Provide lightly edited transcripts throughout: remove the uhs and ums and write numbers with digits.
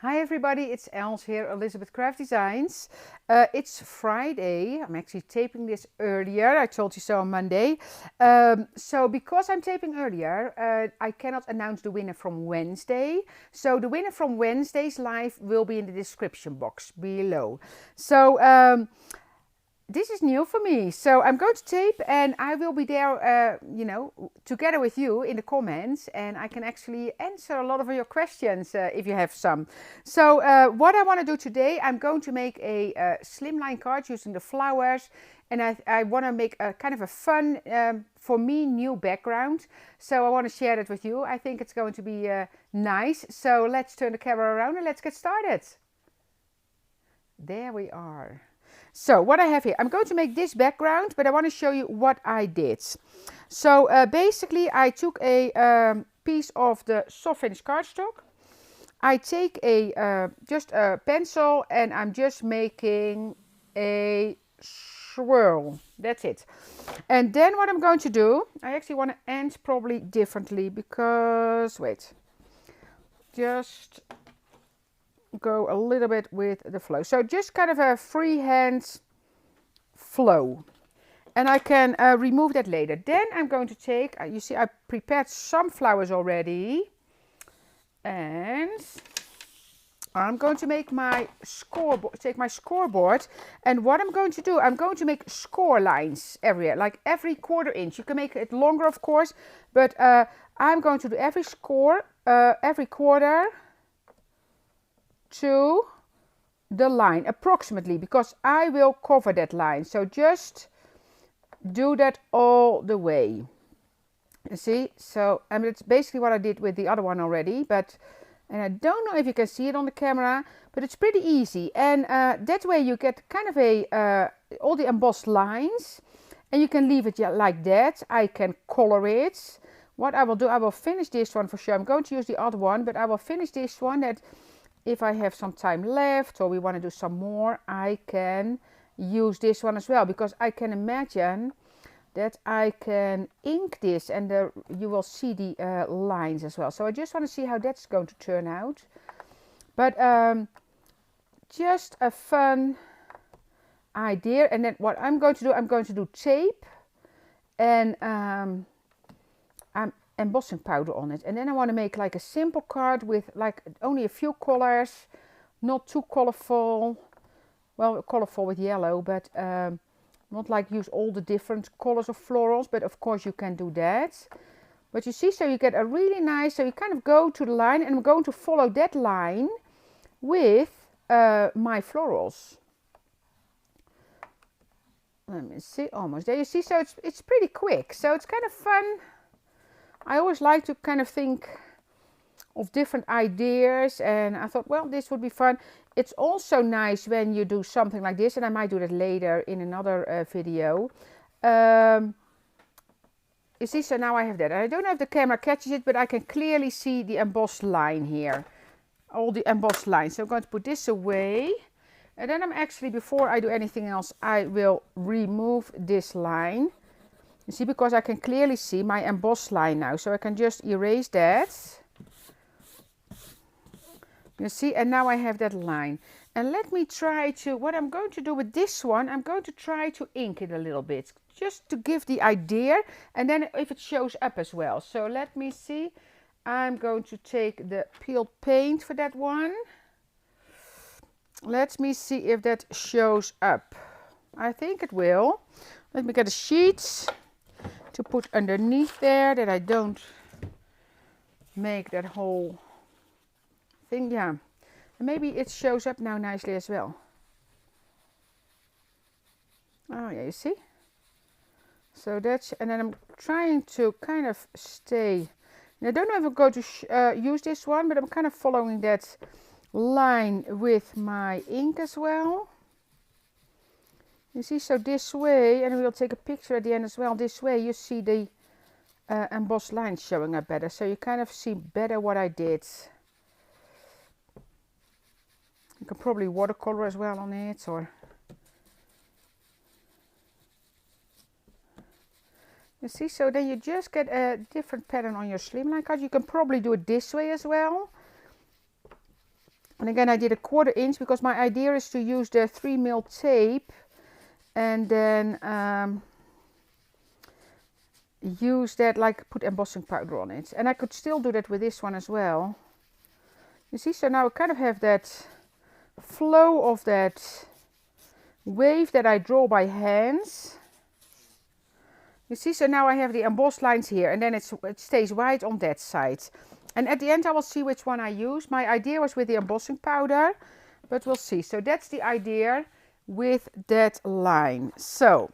Hi everybody, it's Els here, Elizabeth Craft Designs. It's Friday. I'm actually taping this earlier. I told you so on Monday. So because I'm taping earlier, I cannot announce the winner from Wednesday. So the winner from Wednesday's live will be in the description box below. So this is new for me, so I'm going to tape and I will be there, together with you in the comments, and I can actually answer a lot of your questions if you have some. So what I want to do today, I'm going to make a slimline card using the flowers, and I want to make a kind of a fun, for me, new background. So I want to share that with you. I think it's going to be nice. So let's turn the camera around and let's get started. There we are. So what I have here, I'm going to make this background, but I want to show you what I did. So basically I took a piece of the soft finish cardstock. I take just a pencil and I'm just making a swirl. That's it. And then what I'm going to do, I actually want to end probably differently because, wait, just go a little bit with the flow. So just kind of a freehand flow. And I can remove that later. Then I'm going to take, you see I prepared some flowers already. And I'm going to make my scoreboard, take my scoreboard. And what I'm going to do, I'm going to make score lines everywhere, like every quarter inch. You can make it longer, of course, but I'm going to do every score, every quarter to the line approximately, because I will cover that line. So just do that all the way. You see, so it's basically what I did with the other one already, and I don't know if you can see it on the camera, but it's pretty easy. And that way you get kind of a all the embossed lines, and you can leave it like that. I can color it. What I will do, I will finish this one for sure. I'm going to use the other one, but I will finish this one, that if I have some time left or we want to do some more, I can use this one as well, because I can imagine that I can ink this and you will see the lines as well. So I just want to see how that's going to turn out. But just a fun idea. And then what I'm going to do, I'm going to do tape and I'm embossing powder on it. And then I want to make like a simple card with like only a few colors, not too colorful. Well, colorful with yellow, but not like use all the different colors of florals, but of course you can do that. But you see, so you get a really nice, so you kind of go to the line, and I'm going to follow that line with my florals. Let me see, almost there. You see, so it's pretty quick, so it's kind of fun. I always like to kind of think of different ideas, and I thought, well, this would be fun. It's also nice when you do something like this, and I might do that later in another video. You see, so now I have that. And I don't know if the camera catches it, but I can clearly see the embossed line here. All the embossed lines. So I'm going to put this away. And then I'm actually, before I do anything else, I will remove this line. You see, because I can clearly see my embossed line now. So I can just erase that. You see, and now I have that line. And let me try to, what I'm going to do with this one, I'm going to try to ink it a little bit. Just to give the idea, and then if it shows up as well. So let me see. I'm going to take the peeled paint for that one. Let me see if that shows up. I think it will. Let me get a sheet to put underneath there, that I don't make that whole thing. Yeah, and maybe it shows up now nicely as well. Oh yeah, you see. So that's, and then I'm trying to kind of stay. And I don't know if I'm going to use this one, but I'm kind of following that line with my ink as well. You see, so this way, and we'll take a picture at the end as well. This way you see the embossed lines showing up better, so you kind of see better what I did. You can probably watercolor as well on it, or you see, so then you just get a different pattern on your slimline card. You can probably do it this way as well. And again, I did 1/4 inch because my idea is to use the 3mm tape and then use that, like put embossing powder on it. And I could still do that with this one as well. You see, so now I kind of have that flow of that wave that I draw by hands. You see, so now I have the embossed lines here, and then it stays white on that side. And at the end I will see which one I use. My idea was with the embossing powder, but we'll see. So that's the idea with that line. So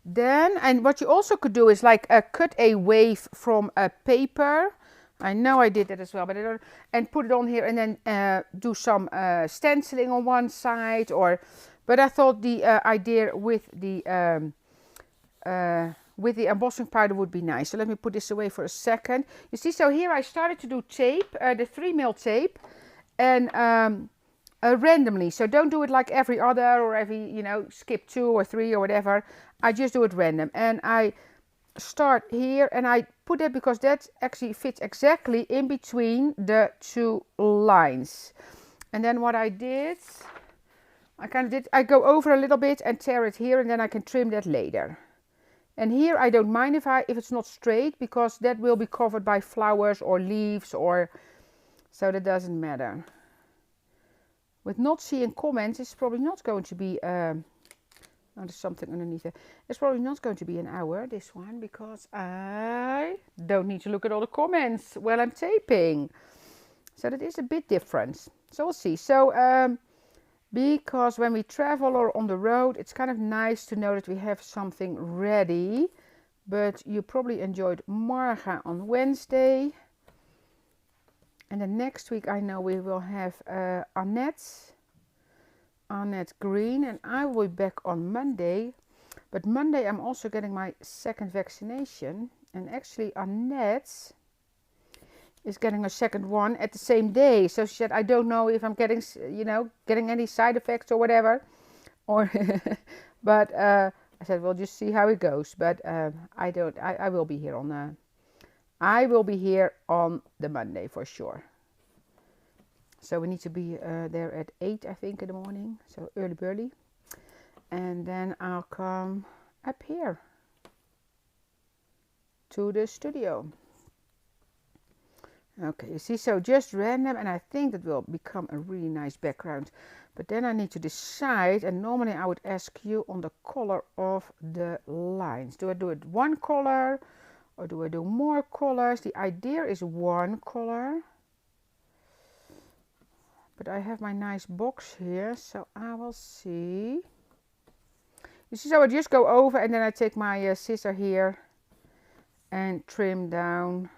then, and what you also could do is like cut a wave from a paper. I know I did that as well, but I don't, and put it on here, and then do some stenciling on one side, or, but I thought the idea with the embossing powder would be nice. So let me put this away for a second. You see, so here I started to do tape, the 3mm tape, and randomly. So don't do it like every other or every, you know, skip 2 or 3 or whatever. I just do it random, and I start here, and I put it because that actually fits exactly in between the 2 lines. And then what I did, I go over a little bit and tear it here, and then I can trim that later. And here I don't mind if it's not straight, because that will be covered by flowers or leaves, or so that doesn't matter. With not seeing comments, it's probably not going to be oh, there's something underneath it. It's probably not going to be an hour, this one, because I don't need to look at all the comments while I'm taping. So that is a bit different. So we'll see. So because when we travel or on the road, it's kind of nice to know that we have something ready. But you probably enjoyed Marga on Wednesday. And then next week I know we will have Annette Green, and I will be back on Monday. But Monday I'm also getting my 2nd vaccination, and actually Annette is getting a 2nd one at the same day. So she said, I don't know if I'm getting, you know, getting any side effects or whatever, or but I said, we'll just see how it goes. But I will be here on I will be here on the Monday for sure. So we need to be there at 8, I think, in the morning. So early birdy. And then I'll come up here to the studio. Okay, you see, so just random, and I think that will become a really nice background. But then I need to decide, and normally I would ask you on the color of the lines. Do I do it one color, or do I do more colors? The idea is one color. But I have my nice box here, so I will see. You see, so I just go over, and then I take my scissor here and trim down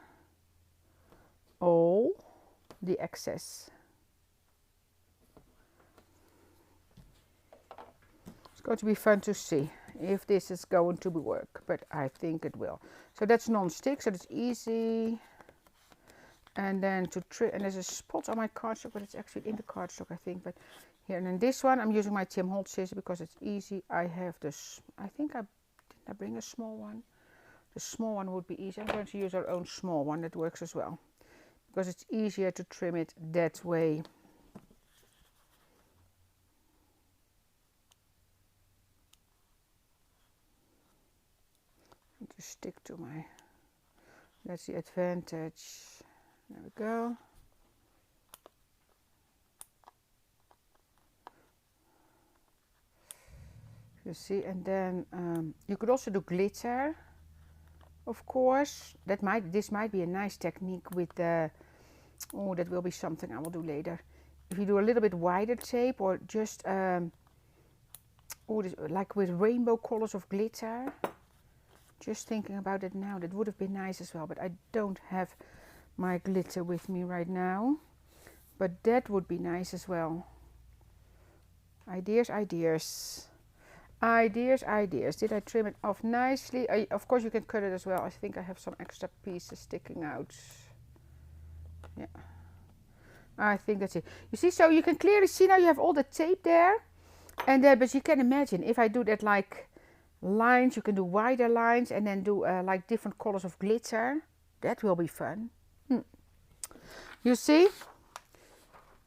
all the excess. It's going to be fun to see if this is going to work, but I think it will. So that's non-stick, so it's easy. And then to trim, and there's a spot on my cardstock, but it's actually in the cardstock, I think. But here, and then this one, I'm using my Tim Holtz scissors because it's easy. I have this, I think didn't I bring a small one? The small one would be easy. I'm going to use our own small one, that works as well, because it's easier to trim it that way. And to stick to my, that's the advantage. There we go. You see, and then you could also do glitter, of course. This might be a nice technique with the, oh, that will be something I will do later. If you do a little bit wider tape, or just like with rainbow colors of glitter. Just thinking about it now, that would have been nice as well, but I don't have my glitter with me right now. But that would be nice as well. Ideas, ideas. Ideas, ideas. Did I trim it off nicely? Of course you can cut it as well. I think I have some extra pieces sticking out. Yeah. I think that's it. You see, so you can clearly see now you have all the tape there. And but you can imagine if I do that like lines, you can do wider lines and then do like different colors of glitter. That will be fun. You see?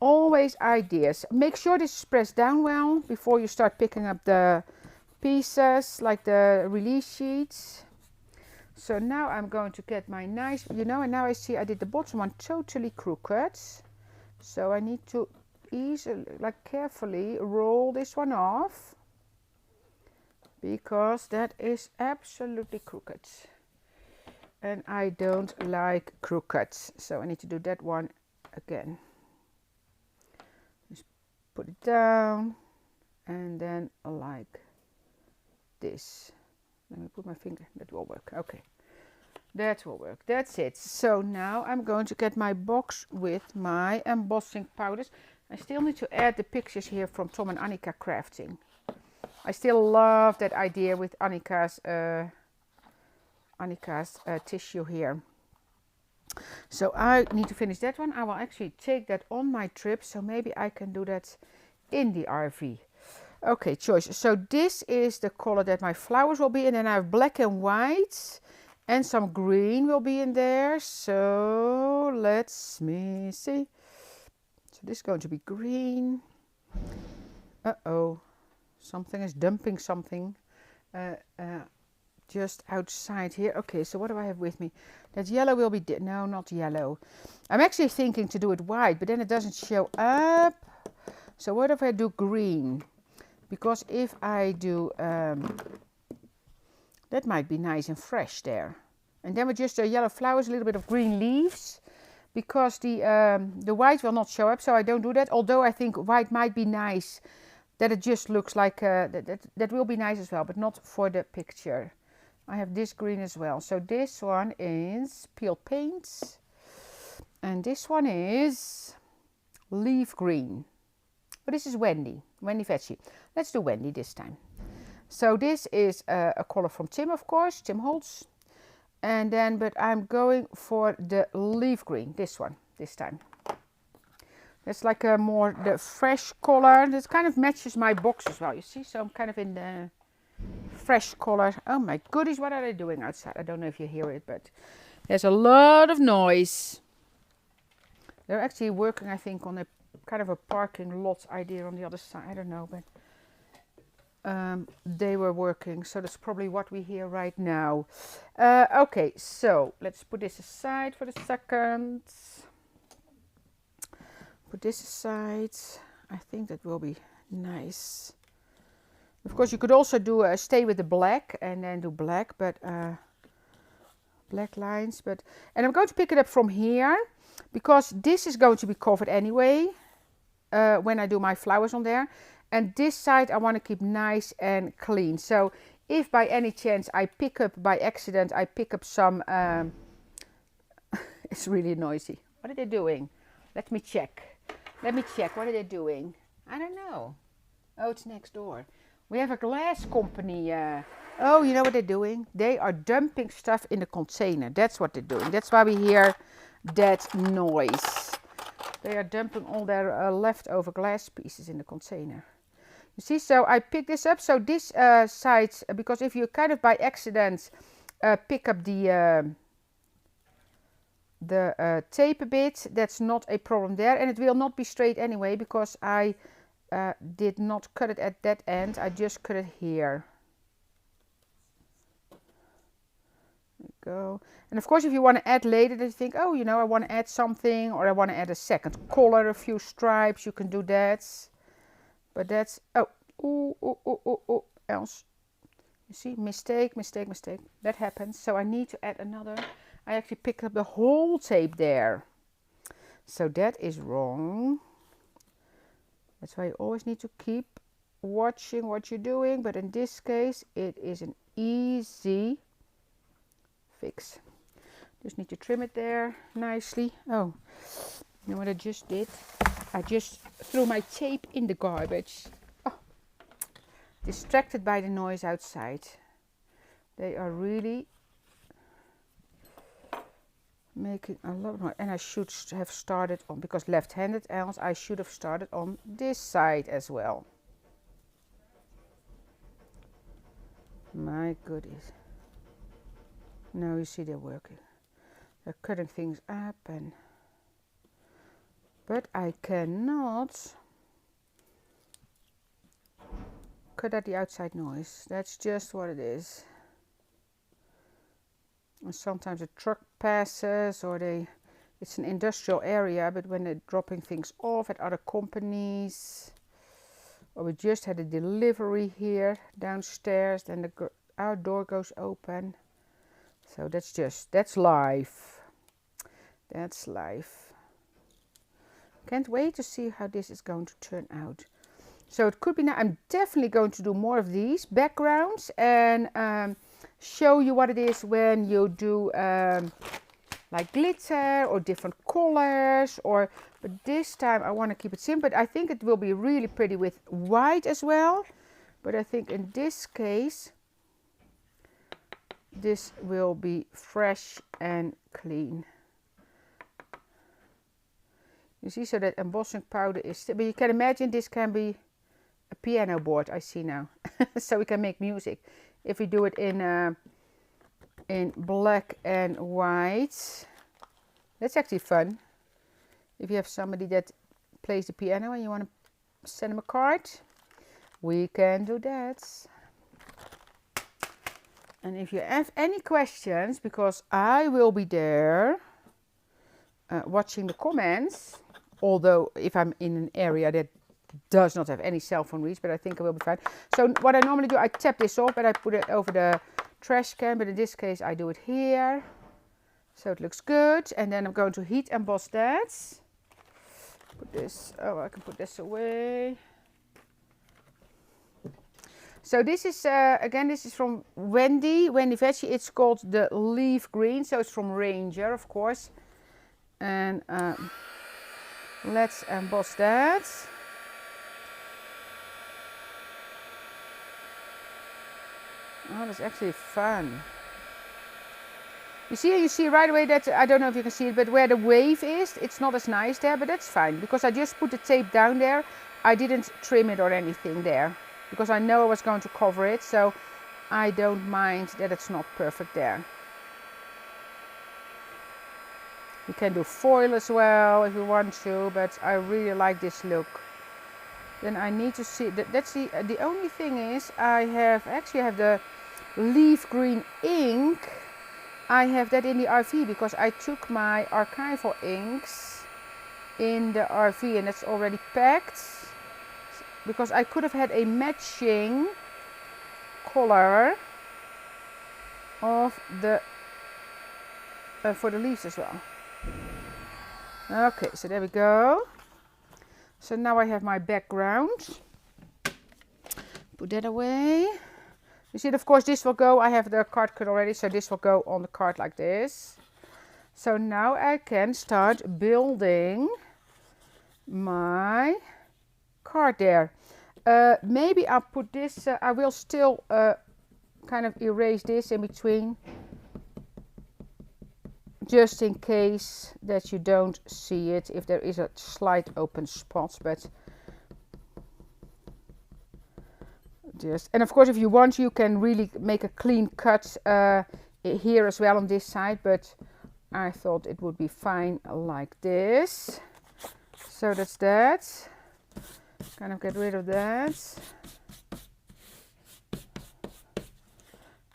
always ideas. Make sure this is pressed down well before you start picking up the pieces, like the release sheets. So now I'm going to get my nice, you know, and now I see I did the bottom one totally crooked. So I need to easily, like carefully roll this one off, because that is absolutely crooked. And I don't like crooked. So I need to do that one again. Just put it down and then like this. Let me put my finger, that will work. Okay, that will work. That's it. So now I'm going to get my box with my embossing powders. I still need to add the pictures here from Tom and Annika crafting. I still love that idea with Annika's tissue here. So I need to finish that one. I will actually take that on my trip, so maybe I can do that in the RV. Okay, choice. So this is the color that my flowers will be in, and I have black and white and some green will be in there. So let's me see. So this is going to be green. Uh-oh, something is dumping something just outside here. Okay, so what do I have with me? That yellow will be, no, not yellow. I'm actually thinking to do it white, but then it doesn't show up. So what if I do green? Because if I do, that might be nice and fresh there. And then with just the yellow flowers, a little bit of green leaves, because the white will not show up, so I don't do that. Although I think white might be nice, that it just looks like, that will be nice as well, but not for the picture. I have this green as well. So this one is Peel Paints, and this one is Leaf Green. But this is Wendy Veggie. Let's do Wendy this time. So this is a color from Tim, of course, Tim Holtz. And then, but I'm going for the leaf green, this one, this time. That's like a more, the fresh color. This kind of matches my box as well, you see? So I'm kind of in the fresh color. Oh my goodies, what are they doing outside? I don't know if you hear it, but there's a lot of noise. They're actually working, I think, on a kind of a parking lot idea on the other side. I don't know, but they were working, so that's probably what we hear right now. Okay, so let's put this aside for a second. Put this aside. I think that will be nice. Of course, you could also do stay with the black and then do black, but black lines. But and I'm going to pick it up from here, because this is going to be covered anyway when I do my flowers on there. And this side I want to keep nice and clean. So if by any chance I pick up, by accident, I pick up some, it's really noisy. What are they doing? Let me check. Let me check. What are they doing? I don't know. Oh, it's next door. We have a glass company. Oh, you know what they're doing? They are dumping stuff in the container. That's what they're doing. That's why we hear that noise. They are dumping all their leftover glass pieces in the container. You see, so I picked this up. So this side, because if you kind of by accident pick up the tape a bit, that's not a problem there. And it will not be straight anyway, because I did not cut it at that end. I just cut it here. There we go. And of course, if you want to add later, then you think, oh, you know, I want to add something, or I want to add a second color, a few stripes, you can do that. But that's, oh, else. You see, mistake. That happens. So I need to add another. I actually picked up the whole tape there. So that is wrong. That's why you always need to keep watching what you're doing. But in this case, it is an easy fix. Just need to trim it there nicely. Oh, you know what I just did? I just threw my tape in the garbage. Oh, distracted by the noise outside. They are really making a lot of noise. And I should have started on, because left-handed, else I should have started on this side as well. My goodness. Now you see they're working. They're cutting things up and but I cannot cut out the outside noise. That's just what it is. And sometimes a truck passes, or it's an industrial area, but when they're dropping things off at other companies, or we just had a delivery here downstairs, then our door goes open. So that's life. That's life. Can't wait to see how this is going to turn out. So it could be now. I'm definitely going to do more of these backgrounds and show you what it is when you do like glitter or different colors, but this time I want to keep it simple. But I think it will be really pretty with white as well. But I think in this case, this will be fresh and clean. You see, so that embossing powder is, but you can imagine this can be a piano board, I see now. So we can make music if we do it in black and white. That's actually fun. If you have somebody that plays the piano and you want to send them a card, we can do that. And if you have any questions, because I will be there watching the comments, although if I'm in an area that does not have any cell phone reach, but I think I will be fine. So what I normally do, I tap this off and I put it over the trash can, but in this case I do it here. So it looks good. And then I'm going to heat emboss that. Put this, I can put this away. So this is, again, this is from Wendy Veggie. It's called the Leaf Green. So it's from Ranger, of course. And let's emboss that. Oh, that's actually fun. You see right away that, I don't know if you can see it, but where the wave is, it's not as nice there, but that's fine. Because I just put the tape down there. I didn't trim it or anything there. Because I know I was going to cover it, so I don't mind that it's not perfect there. You can do foil as well if you want to, but I really like this look. Then I need to see, that's the only thing is, I have the leaf green ink. I have that in the RV because I took my archival inks in the RV and it's already packed. Because I could have had a matching color of the for the leaves as well. Okay, so there we go. So now I have my background. Put that away. You see, of course, this will go. I have the card cut already, so this will go on the card like this. So now I can start building my card there. Maybe I'll put this, I will still kind of erase this in between, just in case that you don't see it if there is a slight open spot, but just, and of course if you want you can really make a clean cut here as well on this side, but I thought it would be fine like this. So that's that. Kind of get rid of that.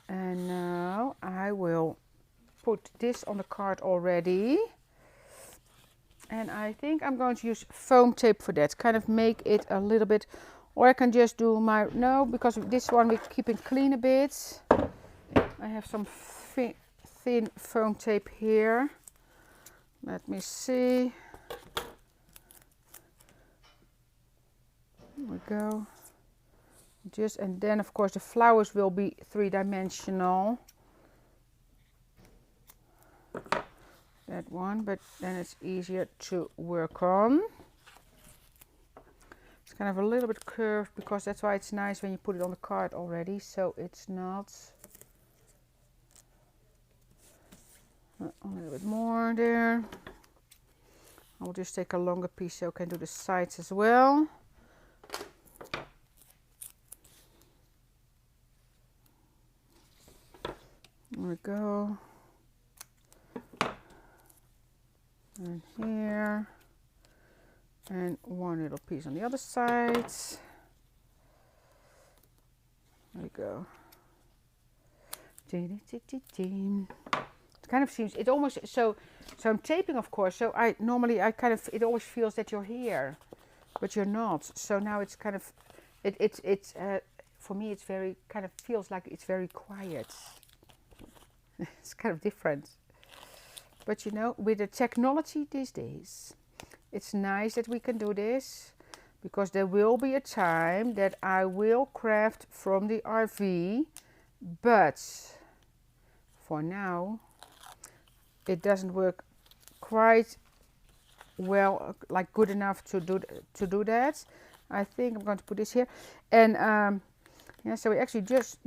And now I will put this on the card already. And I think I'm going to use foam tape for that. Kind of make it a little bit, or I can just do my, no, because of this one we're keeping clean a bit. I have some thin foam tape here. Let me see. There we go. Just, and then of course the flowers will be three-dimensional. That one, but then it's easier to work on. It's kind of a little bit curved because that's why it's nice when you put it on the card already, so it's not a little bit more there. I'll just take a longer piece so I can do the sides as well. There we go. And here. And one little piece on the other side. There we go. It kind of seems, it almost, so I'm taping, of course, so I kind of, it always feels that you're here, but you're not. So now it's kind of, it's for me, it's very, kind of feels like it's very quiet. It's kind of different. But you know, with the technology these days, it's nice that we can do this, because there will be a time that I will craft from the RV, but for now it doesn't work quite well, like good enough to do that. I think I'm going to put this here, and yeah, so we actually just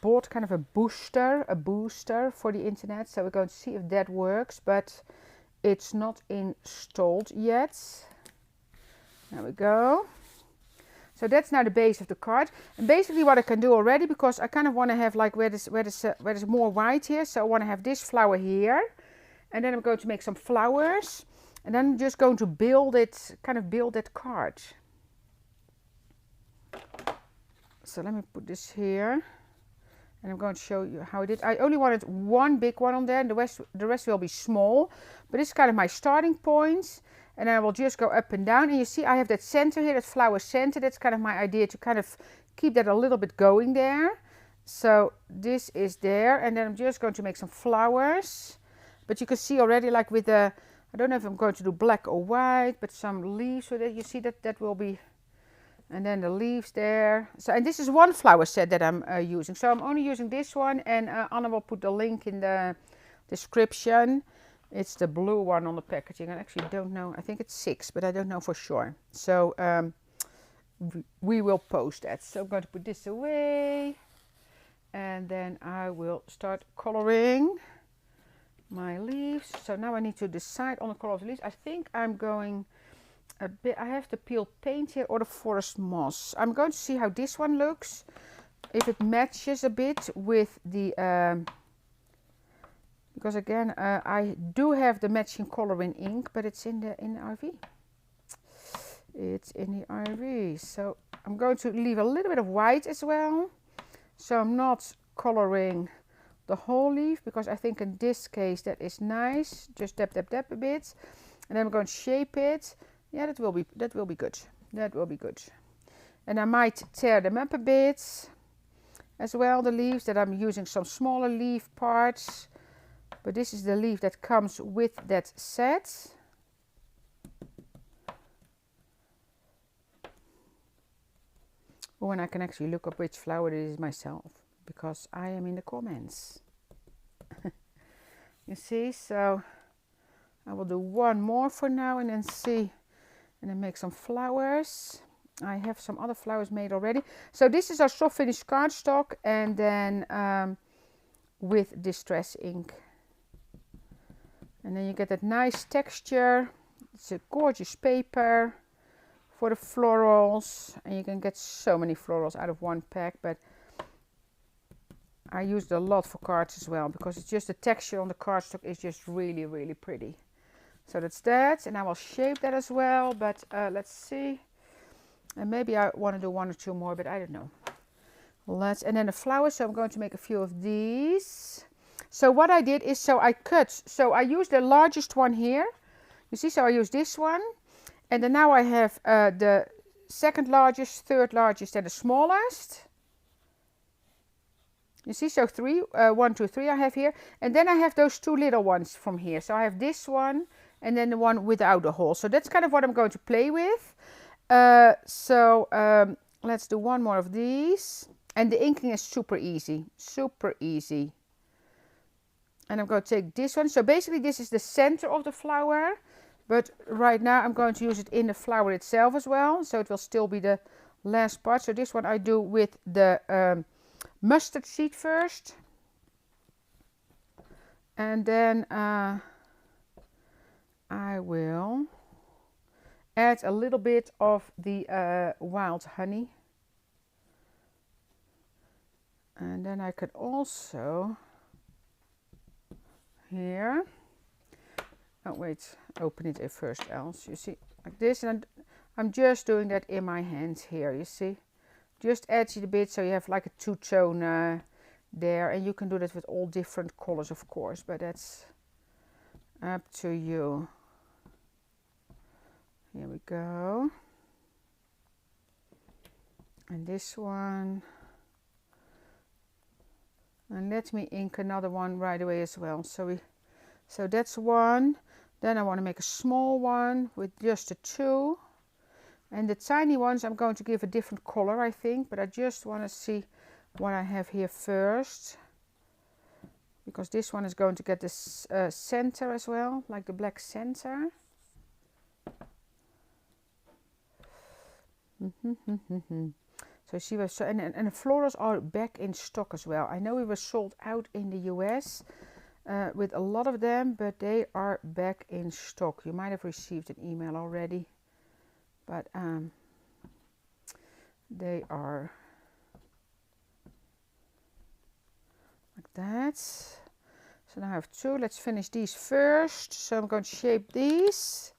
bought kind of a booster for the internet, so we're going to see if that works, but it's not installed yet. There we go. So that's now the base of the card. And basically what I can do already, because I kind of want to have like where there's more white here. So I want to have this flower here. And then I'm going to make some flowers. And then I'm just going to build it, kind of build that card. So let me put this here. And I'm going to show you how I did. I only wanted one big one on there, and the rest will be small. But this is kind of my starting point. And then I will just go up and down. And you see I have that center here, that flower center. That's kind of my idea, to kind of keep that a little bit going there. So this is there. And then I'm just going to make some flowers. But you can see already, like with the, I don't know if I'm going to do black or white, but some leaves. So that you see that will be, and then the leaves there. So, and this is one flower set that I'm using. So I'm only using this one. And Anna will put the link in the description. It's the blue one on the packaging. I actually don't know. I think it's 6, but I don't know for sure. So we will post that. So I'm going to put this away. And then I will start coloring my leaves. So now I need to decide on the color of the leaves. I think I'm going a bit, I have the peel paint here or the forest moss. I'm going to see how this one looks. If it matches a bit with the... because again, I do have the matching color in ink, but it's in the RV. It's in the RV. So I'm going to leave a little bit of white as well. So I'm not coloring the whole leaf, because I think in this case that is nice. Just dab a bit, and then I'm going to shape it. Yeah, that will be good. That will be good. And I might tear them up a bit as well. The leaves that I'm using some smaller leaf parts. But this is the leaf that comes with that set. Oh, and I can actually look up which flower it is myself, because I am in the comments. You see, so I will do one more for now and then see, and then make some flowers. I have some other flowers made already. So this is our soft finish cardstock, and then with distress ink. And then you get that nice texture. It's a gorgeous paper for the florals. And you can get so many florals out of one pack. But I used a lot for cards as well, because it's just the texture on the cardstock is just really, really pretty. So that's that. And I will shape that as well. But let's see. And maybe I want to do 1 or 2 more, but I don't know. And then the flowers. So I'm going to make a few of these. So what I did is, so I used the largest one here. You see, so I used this one. And then now I have the second largest, third largest, and the smallest. You see, so 3, 1, 2, 3 I have here. And then I have those 2 little ones from here. So I have this one, and then the one without the hole. So that's kind of what I'm going to play with. Let's do one more of these. And the inking is super easy, super easy. And I'm going to take this one. So basically this is the center of the flower. But right now I'm going to use it in the flower itself as well. So it will still be the last part. So this one I do with the mustard seed first. And then I will add a little bit of the wild honey. And then I could also... here, oh wait, open it first else, you see, like this, and I'm just doing that in my hands here, you see. Just edge it a bit so you have like a two-tone there. And you can do that with all different colors, of course, but that's up to you. Here we go. And this one. And let me ink another one right away as well. So that's one. Then I want to make a small one with just a 2. And the tiny ones I'm going to give a different color, I think. But I just want to see what I have here first. Because this one is going to get this center as well, like the black center. So see, and the florals are back in stock as well. I know we were sold out in the US with a lot of them, but they are back in stock. You might have received an email already, but they are like that. So now I have 2. Let's finish these first. So I'm going to shape these,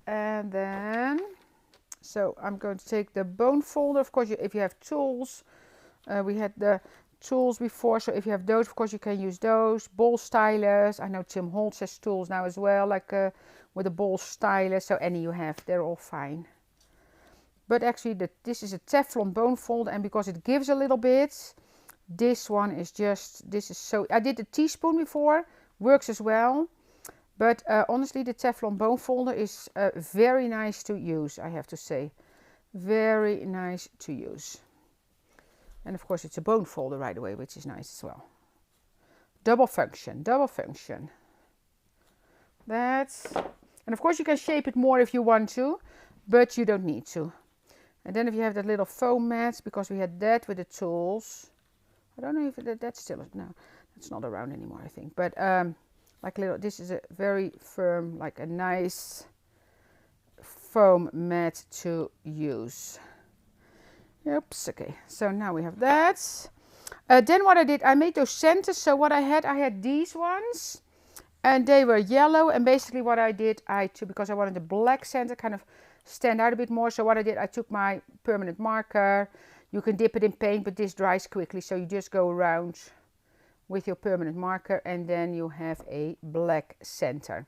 and then. So I'm going to take the bone folder. Of course, if you have tools, we had the tools before. So if you have those, of course, you can use those. Ball stylus. I know Tim Holtz has tools now as well, like with a ball stylus. So any you have, they're all fine. But actually, this is a Teflon bone folder, and because it gives a little bit, this one is just, this is so. I did the teaspoon before, works as well. But honestly, the Teflon bone folder is very nice to use, I have to say. Very nice to use. And of course, it's a bone folder right away, which is nice as well. Double function, double function. That's, and of course, you can shape it more if you want to, but you don't need to. And then if you have that little foam mat, because we had that with the tools. I don't know if that's still, no, that's not around anymore, I think. But like little, this is a very firm, like a nice foam mat to use. Oops, okay. So now we have that. Then what I did, I made those centers. So what I had these ones, and they were yellow. And basically what I did, because I wanted the black center kind of stand out a bit more. So what I did, I took my permanent marker. You can dip it in paint, but this dries quickly. So you just go around with your permanent marker, and then you have a black center.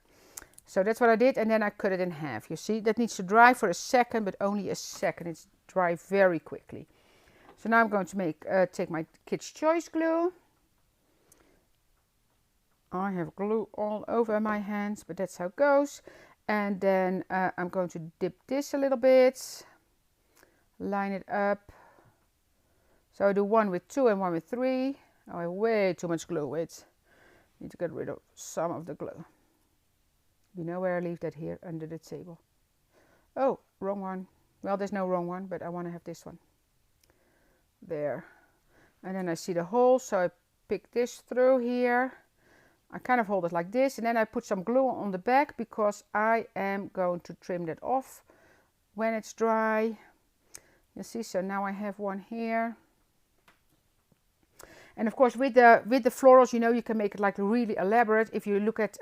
So that's what I did, and then I cut it in half. You see, that needs to dry for a second, but only a second. It's dry very quickly. So now I'm going to take my Kids' Choice glue. I have glue all over my hands, but that's how it goes. And then I'm going to dip this a little bit, line it up. So I do one with 2 and one with 3. Oh, I have way too much glue. Wait, need to get rid of some of the glue. You know where I leave that here under the table. Oh, wrong one. Well, there's no wrong one, but I want to have this one. There. And then I see the hole, so I pick this through here. I kind of hold it like this, and then I put some glue on the back because I am going to trim that off when it's dry. You see, so now I have one here. And of course, with the florals, you know, you can make it like really elaborate. If you look at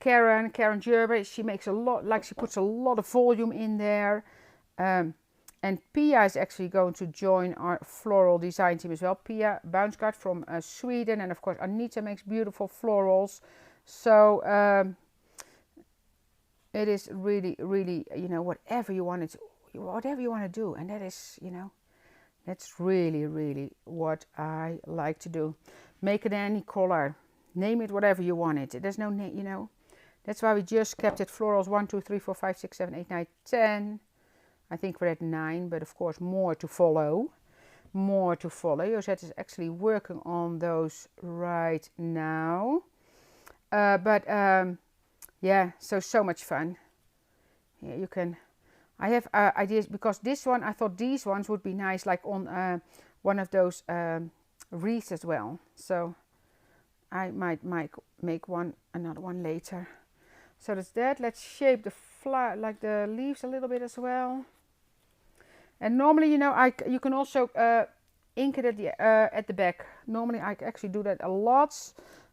Karen Gerber, she makes a lot, like she puts a lot of volume in there. And Pia is actually going to join our floral design team as well. Pia Bounsgaard from Sweden, and of course Anita makes beautiful florals. So it is really, really, you know, whatever you want to do, and that is, you know. That's really, really what I like to do. Make it any color. Name it whatever you want it. There's no name, you know. That's why we just kept it florals 1, 2, 3, 4, 5, 6, 7, 8, 9, 10. I think we're at 9, but of course more to follow. More to follow. Josette is actually working on those right now. Yeah, so much fun. Yeah, you can... I have ideas, because this one, I thought these ones would be nice, like on one of those wreaths as well. So I might make another one later. So that's that. Let's shape the flower, like the leaves a little bit as well. And normally, you know, you can also ink it at the back. Normally, I actually do that a lot,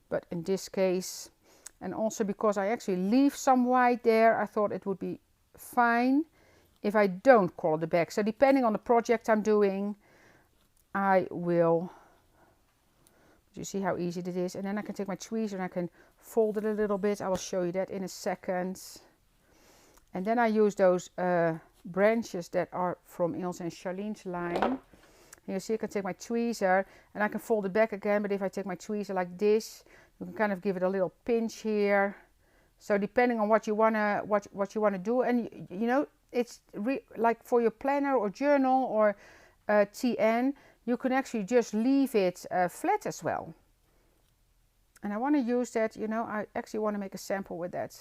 but in this case, and also because I actually leave some white there, I thought it would be fine if I don't color the back. So depending on the project I'm doing, I will, you see how easy it is. And then I can take my tweezers and I can fold it a little bit. I will show you that in a second. And then I use those branches that are from Ilse and Charlene's line. You see, I can take my tweezer and I can fold it back again. But if I take my tweezer like this, you can kind of give it a little pinch here. So depending on what you wanna do, and you know, it's like for your planner or journal or TN, you can actually just leave it flat as well. And I want to use that. You know, I actually want to make a sample with that,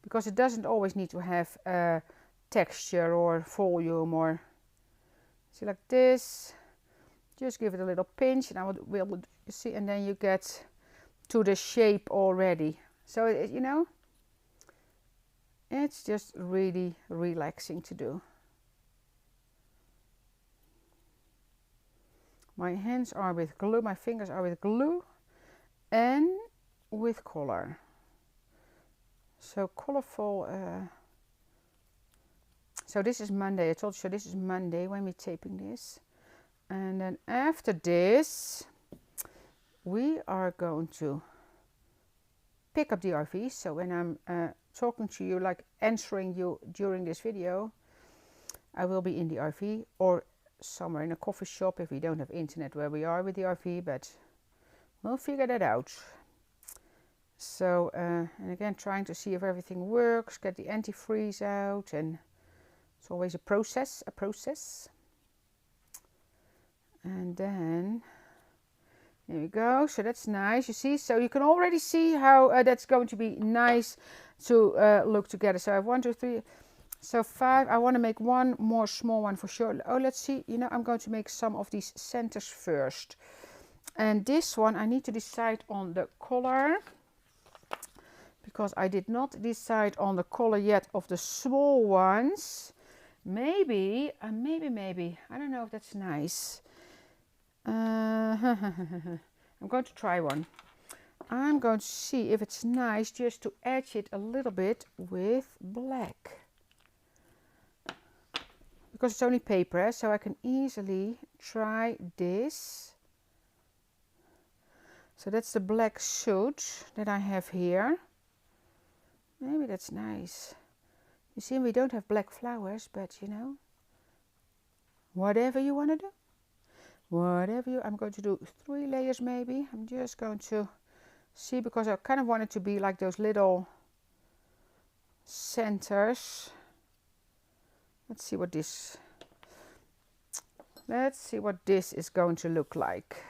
because it doesn't always need to have texture or volume, or see, like this. Just give it a little pinch and I will you see, and then you get to the shape already. So you know, it's just really relaxing to do. My hands are with glue, my fingers are with glue and with color. So colorful. So this is Monday. I told you this is Monday when we're taping this. And then after this, we are going to pick up the RV. So when I'm talking to you, like answering you during this video, I will be in the RV or somewhere in a coffee shop if we don't have internet where we are with the RV, but we'll figure that out. So, and again, trying to see if everything works, get the antifreeze out, and it's always a process. And then, here we go. So that's nice, you see. So you can already see how that's going to be nice to look together. So I have 1, 2, 3, so 5. I want to make one more small one for sure. Oh, let's see. You know, I'm going to make some of these centers first. And this one, I need to decide on the color, because I did not decide on the color yet of the small ones. Maybe, maybe. I don't know if that's nice. I'm going to try one. I'm going to see if it's nice just to edge it a little bit with black. Because it's only paper, so I can easily try this. So that's the black suit that I have here. Maybe that's nice. You see, we don't have black flowers, but you know, whatever you want to do. I'm going to do 3 layers maybe. I'm just going to see, because I kind of want it to be like those little centers. Let's see what this is going to look like.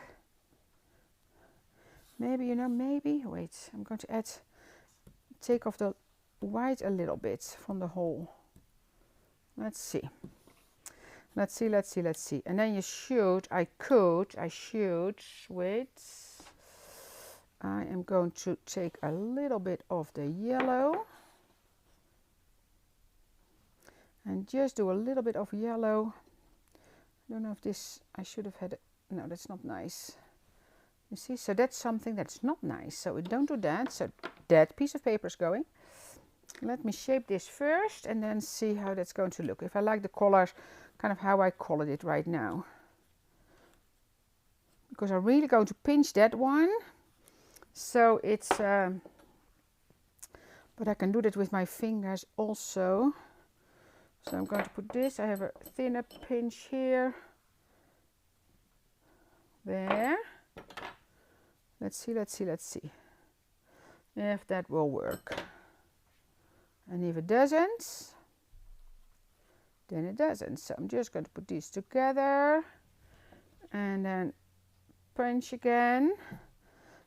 Maybe, you know, wait, I'm going to take off the white a little bit from the hole. Let's see. And then you should, I am going to take a little bit of the yellow and just do a little bit of yellow. I don't know if this, I should have had it. No, that's not nice. You see, so that's something that's not nice. So we don't do that. So that piece of paper is going. Let me shape this first and then see how that's going to look. If I like the colors, kind of how I colored it right now. Because I'm really going to pinch that one. So it's, but I can do that with my fingers also. So I'm going to put this, I have a thinner pinch here. There. Let's see if that will work. And if it doesn't, then it doesn't. So I'm just going to put these together and then punch again.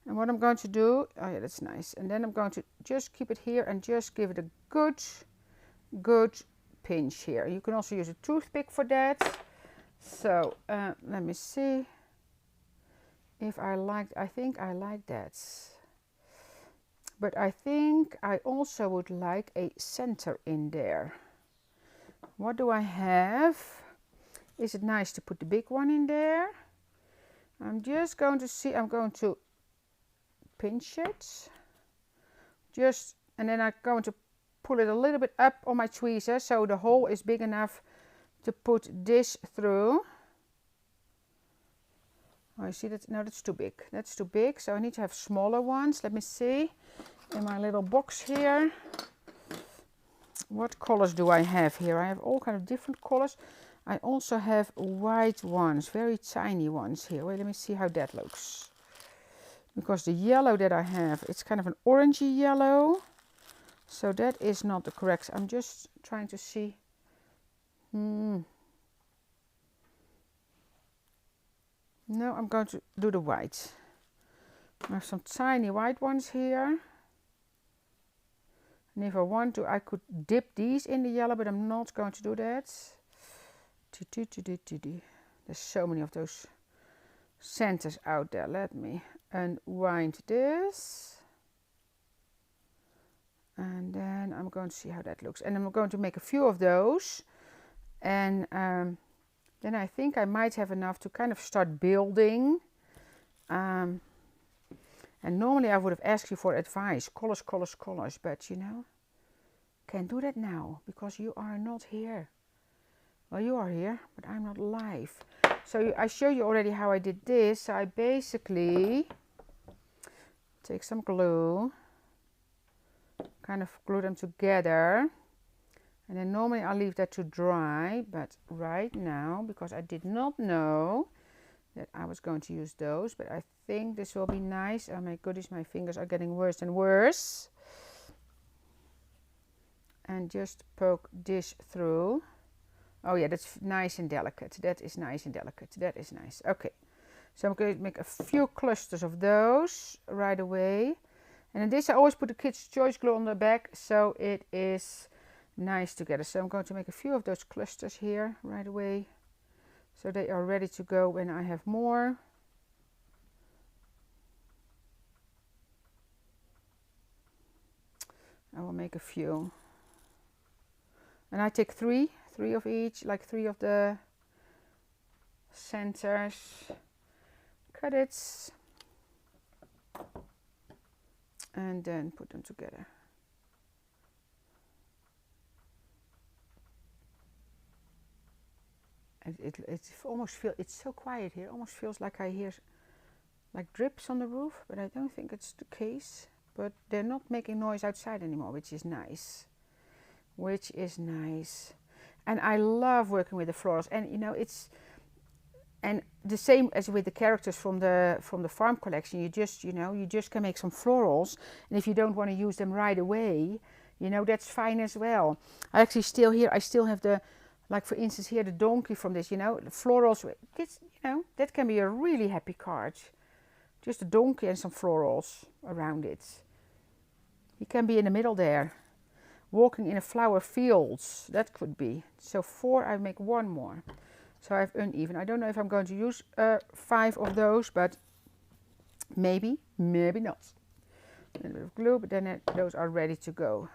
And what I'm going to do, oh yeah, that's nice. And then I'm going to just keep it here and just give it a good pinch here. You can also use a toothpick for that. So let me see if I think I like that. But I think I also would like a center in there. What do I have? Is it nice to put the big one in there? I'm just going to see, I'm going to pinch it. And then I'm going to pull it a little bit up on my tweezer so the hole is big enough to put this through. Oh, you see that? No, that's too big. That's too big. So I need to have smaller ones. Let me see in my little box here. What colors do I have here? I have all kind of different colors. I also have white ones, very tiny ones here. Wait, let me see how that looks. Because the yellow that I have, it's kind of an orangey yellow. So that is not the correct. I'm just trying to see. No, I'm going to do the white. I have some tiny white ones here. And if I want to, I could dip these in the yellow, but I'm not going to do that. There's so many of those centers out there. Let me unwind this. And then I'm going to see how that looks. And I'm going to make a few of those. And then I think I might have enough to kind of start building. And normally I would have asked you for advice. Colors, colors, colors. But you know, can't do that now because you are not here. Well, you are here, but I'm not live. So I show you already how I did this. So I basically take some glue, kind of glue them together. And then normally I'll leave that to dry. But right now, because I did not know that I was going to use those, but I think this will be nice. Oh my goodness, my fingers are getting worse and worse. And just poke this through. Oh yeah, that's nice and delicate. That is nice and delicate. That is nice. Okay, so I'm going to make a few clusters of those right away. And in this I always put the Kids' Choice glue on the back, so it is nice together. So I'm going to make a few of those clusters here right away, so they are ready to go when I have more. I will make a few. And I take three of each, like 3 of the centers. Cut it. And then put them together. And it almost feels, it's so quiet here, it almost feels like I hear like drips on the roof, but I don't think it's the case. But they're not making noise outside anymore, which is nice. Which is nice. And I love working with the florals, and you know, it's, and the same as with the characters from the farm collection, you just, you know, you just can make some florals, and if you don't want to use them right away, you know, that's fine as well. I actually still here, I still have the, like for instance here, the donkey from this, you know, the florals, it's, you know, that can be a really happy card. Just a donkey and some florals around it. He can be in the middle there. Walking in a flower fields, that could be. So 4, I make 1 more. So I have uneven. I don't know if I'm going to use 5 of those, but maybe, maybe not. A little bit of glue, but then those are ready to go.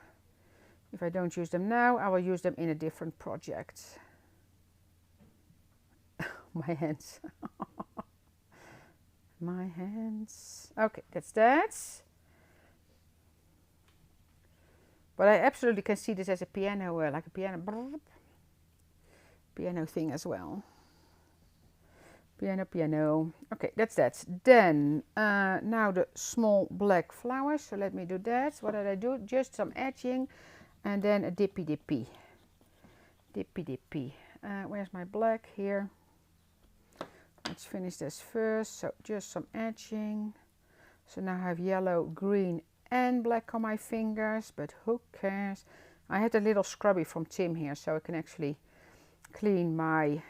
If I don't use them now, I will use them in a different project. My hands. My hands. Okay, that's that. But I absolutely can see this as a piano, like a piano thing as well. Piano. Okay, that's that. Then, now the small black flowers. So let me do that. What did I do? Just some edging and then a dippy. Where's my black? Here. Let's finish this first. So just some edging. So now I have yellow, green and black on my fingers, but who cares? I had a little scrubby from Tim here, so I can actually clean my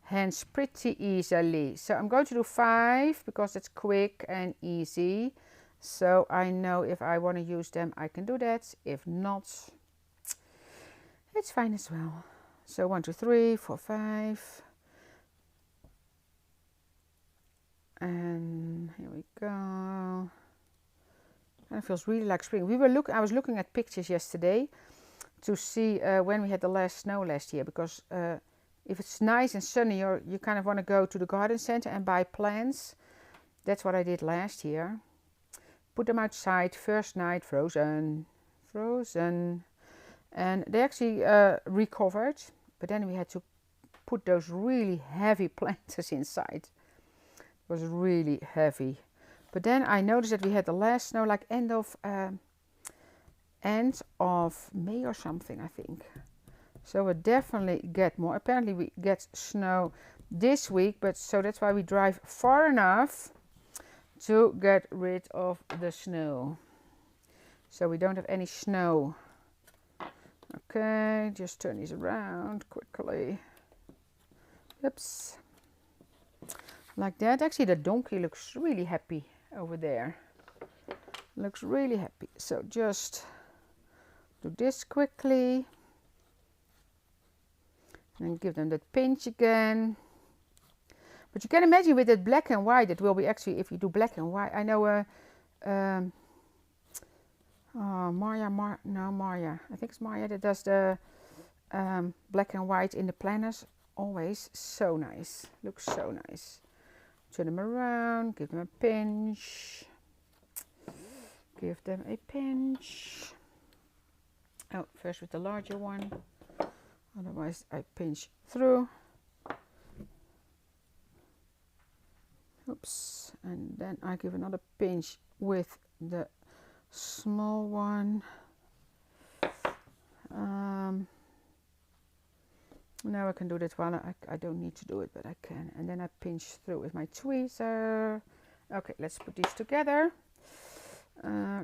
hands pretty easily. So I'm going to do 5 because it's quick and easy. So I know if I want to use them, I can do that. If not, it's fine as well. So 1, 2, 3, 4, 5. And here we go. And it feels really like spring. I was looking at pictures yesterday to see when we had the last snow last year, because if it's nice and sunny, you kind of want to go to the garden center and buy plants. That's what I did last year. Put them outside, first night, frozen. frozen. And they actually recovered, but then we had to put those really heavy planters inside. It was really heavy. But then I noticed that we had the last snow like end of May or something, I think. So we'll definitely get more. Apparently we get snow this week, but so that's why we drive far enough to get rid of the snow. So we don't have any snow. Okay, just turn these around quickly. Oops. Like that. Actually, the donkey looks really happy over there. Looks really happy. So just do this quickly. And give them that pinch again. But you can imagine with that black and white, it will be actually, if you do black and white. I know Marja, I think it's Marja that does the black and white in the planners. Always so nice, looks so nice. Turn them around, give them a pinch. Give them a pinch. Oh, first with the larger one. Otherwise I pinch through. Oops, and then I give another pinch with the small one. Now I can do that while I don't need to do it, but I can. And then I pinch through with my tweezer. Okay, let's put these together.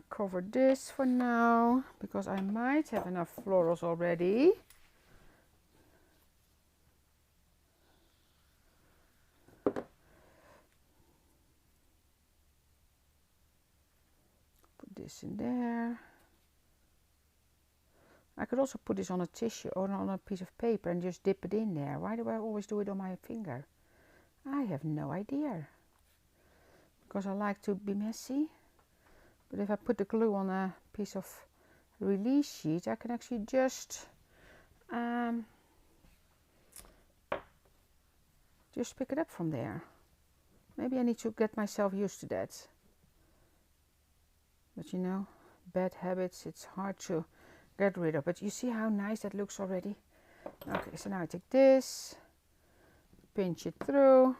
Cover this for now, because I might have enough florals already. Put this in there. I could also put this on a tissue or on a piece of paper and just dip it in there. Why do I always do it on my finger? I have no idea. Because I like to be messy. But if I put the glue on a piece of release sheet, I can actually just pick it up from there. Maybe I need to get myself used to that. But you know, bad habits, it's hard to get rid of. But you see how nice that looks already? Okay, so now I take this, pinch it through,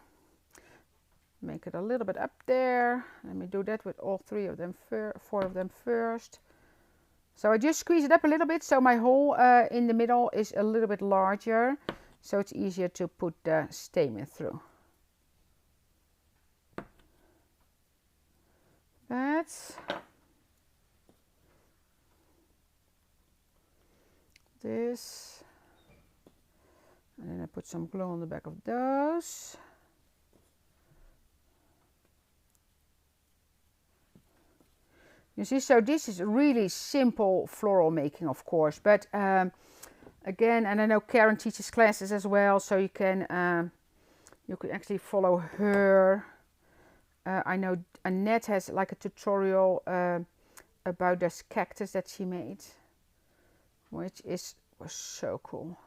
make it a little bit up there. Let me do that with all four of them first. So I just squeeze it up a little bit so my hole in the middle is a little bit larger, so it's easier to put the stamen through. That's this, and then I put some glue on the back of those. You see, so this is really simple floral making, of course, but again, and I know Karen teaches classes as well, so you can actually follow her. I know Annette has like a tutorial about this cactus that she made, which was so cool.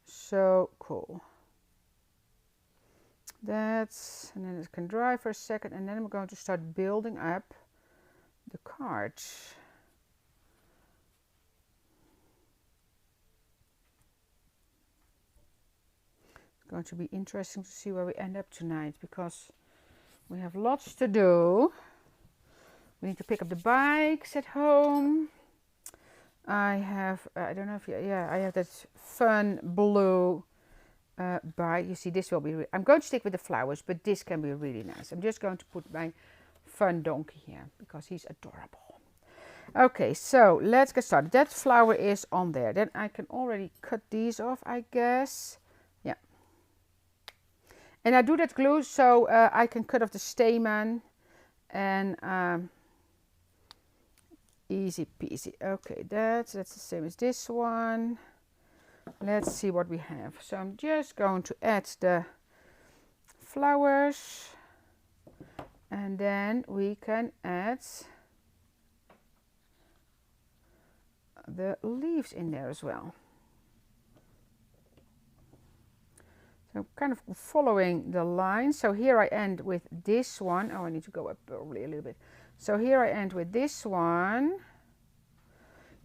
So cool. That's, and then it can dry for a second, and then I'm going to start building up the card. It's going to be interesting to see where we end up tonight, because we have lots to do. We need to pick up the bikes at home. I have, I don't know if you, yeah, I have that fun blue bike. You see, this will be, I'm going to stick with the flowers, but this can be really nice. I'm just going to put my fun donkey here because he's adorable. Okay, so let's get started. That flower is on there. Then I can already cut these off, I guess. Yeah. And I do that glue so I can cut off the stamen, and easy peasy. Okay, that's the same as this one. Let's see what we have. So I'm just going to add the flowers, and then we can add the leaves in there as well. So I'm kind of following the line. So here I end with this one. Oh, I need to go up probably a little bit. So here I end with this one.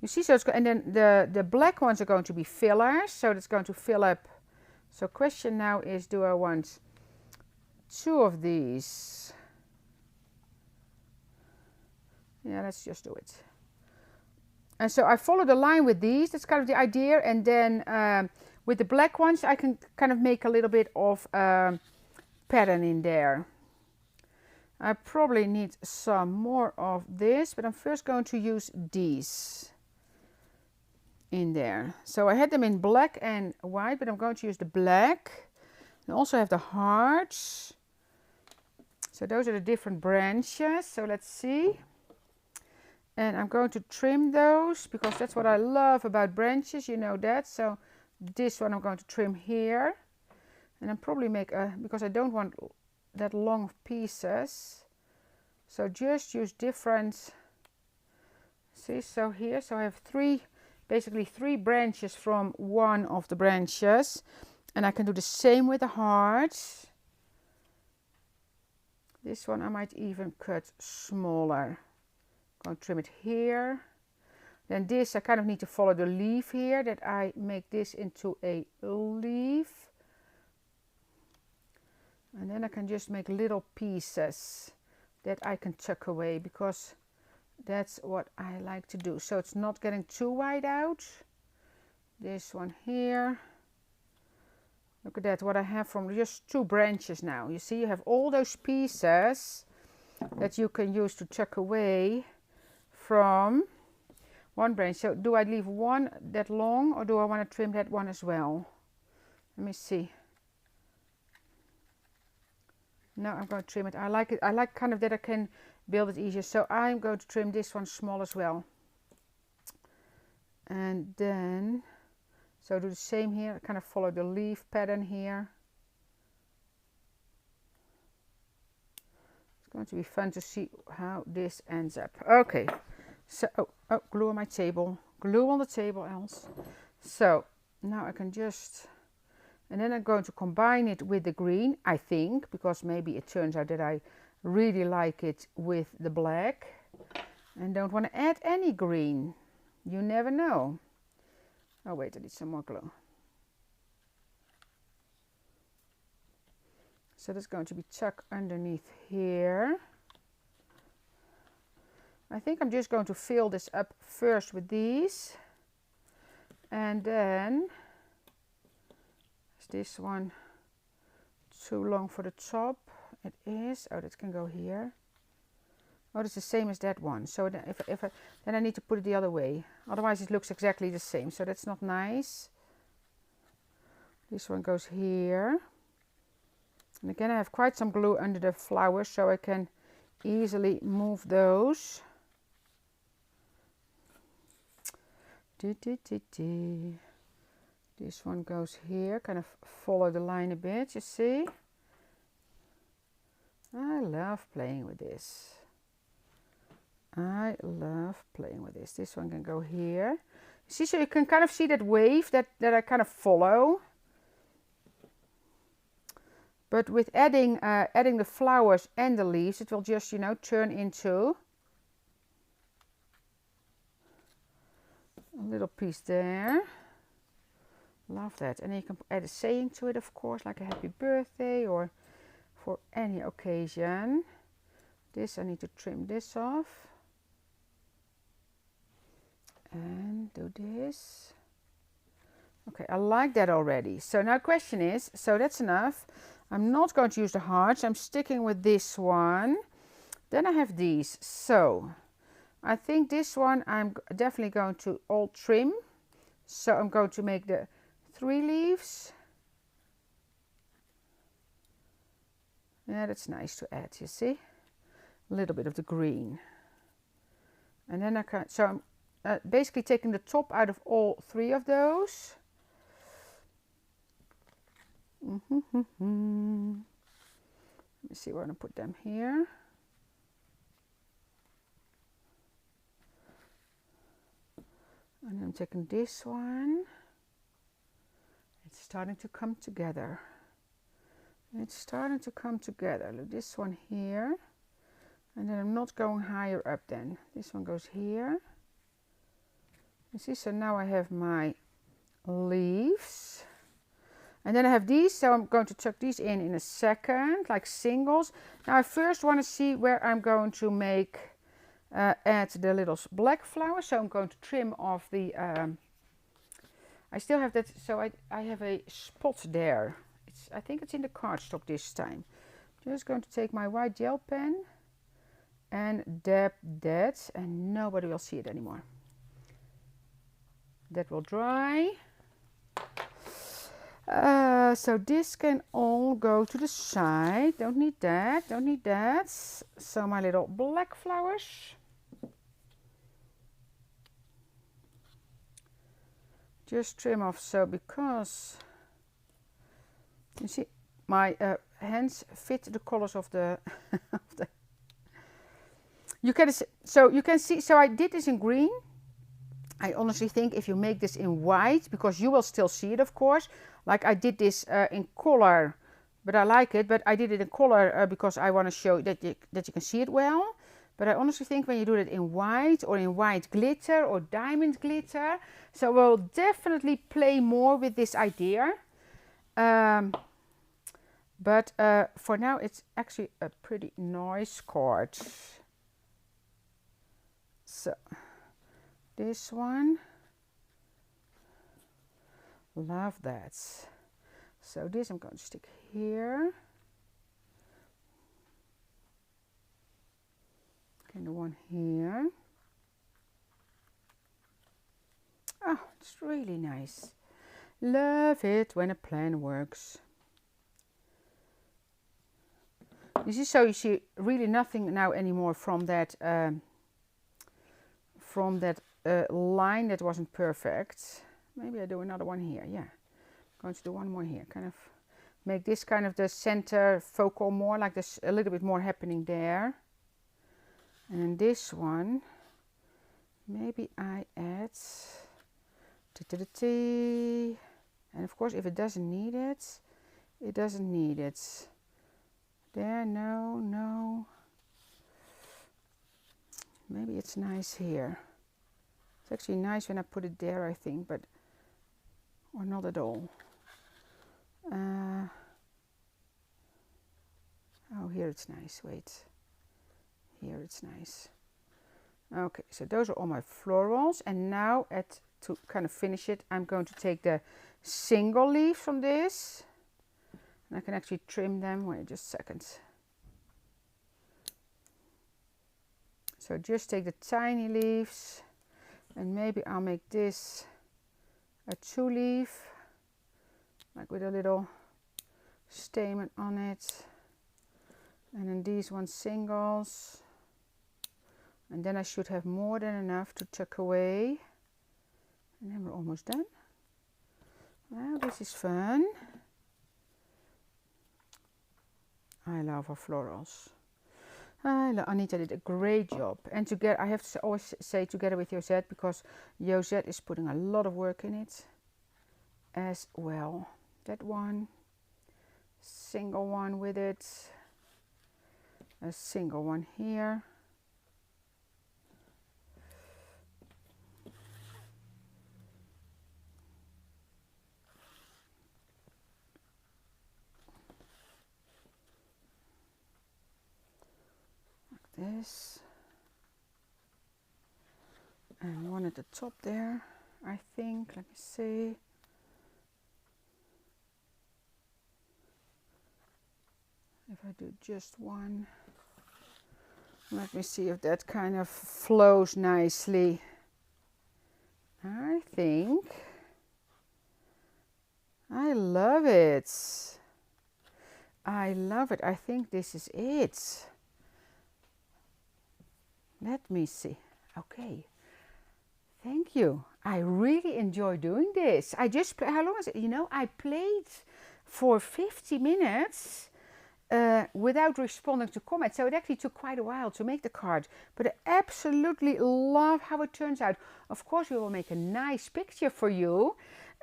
You see, so it's and then the black ones are going to be fillers, so it's going to fill up. So question now is, do I want 2 of these? Yeah, let's just do it. And so I follow the line with these, that's kind of the idea, and then with the black ones I can kind of make a little bit of pattern in there. I probably need some more of this, but I'm first going to use these in there. So I had them in black and white, but I'm going to use the black. I also have the hearts. So those are the different branches. So let's see. And I'm going to trim those because that's what I love about branches, you know that. So this one I'm going to trim here. And I'm probably make a, because I don't want that long of pieces. So just use different, see, so here, so I have basically three branches from one of the branches. And I can do the same with the hearts. This one I might even cut smaller. I'm going to trim it here. Then this I kind of need to follow the leaf here, that I make this into a leaf. And then I can just make little pieces that I can tuck away, because that's what I like to do. So it's not getting too wide out. This one here. Look at that, what I have from just 2 branches now. You see, you have all those pieces that you can use to tuck away from one branch. So do I leave one that long, or do I want to trim that one as well? Let me see. No, I'm going to trim it. I like it. I like kind of that I can build it easier. So I'm going to trim this one small as well. And then, so do the same here. I kind of follow the leaf pattern here. It's going to be fun to see how this ends up. Okay. So, oh, glue on my table. Glue on the table, else. So, now I can just, and then I'm going to combine it with the green, I think, because maybe it turns out that I really like it with the black and don't want to add any green. You never know. Oh, wait, I need some more glue. So that's going to be tucked underneath here. I think I'm just going to fill this up first with these. And then, is this one too long for the top? It is. Oh, that can go here. Oh, it's the same as that one. So then I need to put it the other way. Otherwise it looks exactly the same. So that's not nice. This one goes here. And again, I have quite some glue under the flowers, so I can easily move those. This one goes here, kind of follow the line a bit, you see. I love playing with this. I love playing with this. This one can go here. See, so you can kind of see that wave that I kind of follow. But with adding the flowers and the leaves, it will just, you know, turn into a little piece there. Love that. And then you can add a saying to it, of course, like a happy birthday or for any occasion. This, I need to trim this off. And do this. Okay, I like that already. So now the question is, so that's enough. I'm not going to use the hearts. I'm sticking with this one. Then I have these. So I think this one I'm definitely going to all trim. So I'm going to make the 3 leaves. Yeah, that's nice to add, you see. A little bit of the green. And then I can, so I'm basically taking the top out of all 3 of those. Let me see where I'm going to put them here. And I'm taking this one. It's starting to come together. It's starting to come together. Look, this one here. And then I'm not going higher up then. This one goes here. You see, so now I have my leaves. And then I have these, so I'm going to tuck these in a second, like singles. Now I first want to see where I'm going to make, add the little black flowers. So I'm going to trim off the, I still have that, so I have a spot there. I think it's in the cardstock this time. Just going to take my white gel pen and dab that, and nobody will see it anymore. That will dry. So this can all go to the side. Don't need that, don't need that. So my little black flowers. Just trim off, so because you see my hands fit the colors of the, you can see, so I did this in green. I honestly think if you make this in white, because you will still see it, of course. Like I did this in color, but I like it. But I did it in color because I want to show that you can see it well. But I honestly think when you do it in white or in white glitter or diamond glitter, so we'll definitely play more with this idea. But for now, it's actually a pretty nice card. So this one, love that. So this I'm going to stick here. And the one here. Oh, it's really nice. Love it when a plan works. You see, so you see really nothing now anymore from that line that wasn't perfect. Maybe I do another one here. Yeah, I'm going to do one more here. Kind of make this kind of the center focal more, like there's a little bit more happening there. And then this one, maybe I add, and of course if it doesn't need it, it doesn't need it. There, no. Maybe it's nice here. It's actually nice when I put it there, I think, but, or not at all. Oh, here it's nice, wait. Here it's nice. Okay, so those are all my florals, and now to kind of finish it, I'm going to take the single leaf from this, and I can actually trim them. Wait just a second. So just take the tiny leaves, and maybe I'll make this a 2-leaf, like with a little stamen on it, and then these ones singles. And then I should have more than enough to tuck away. And then we're almost done. Well, this is fun. I love our florals. Anita did a great job. And together, I have to always say together with Josette, because Josette is putting a lot of work in it as well. That one, single one with it, a single one here. This, and one at the top there, I think. Let me see. If I do just one, let me see if that kind of flows nicely. I think I love it. I love it. I think this is it. Let me see. Okay. Thank you. I really enjoy doing this. I just, how long is it? You know, I played for 50 minutes without responding to comments. So it actually took quite a while to make the card. But I absolutely love how it turns out. Of course, we will make a nice picture for you.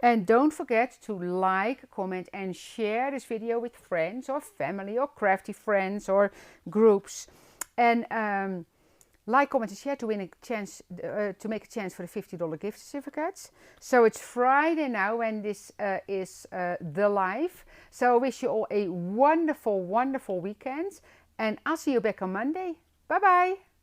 And don't forget to like, comment and share this video with friends or family or crafty friends or groups. And Like, comment and share to win a chance, to make a chance for the $50 gift certificates. So it's Friday now when this is the live. So I wish you all a wonderful, wonderful weekend. And I'll see you back on Monday. Bye bye.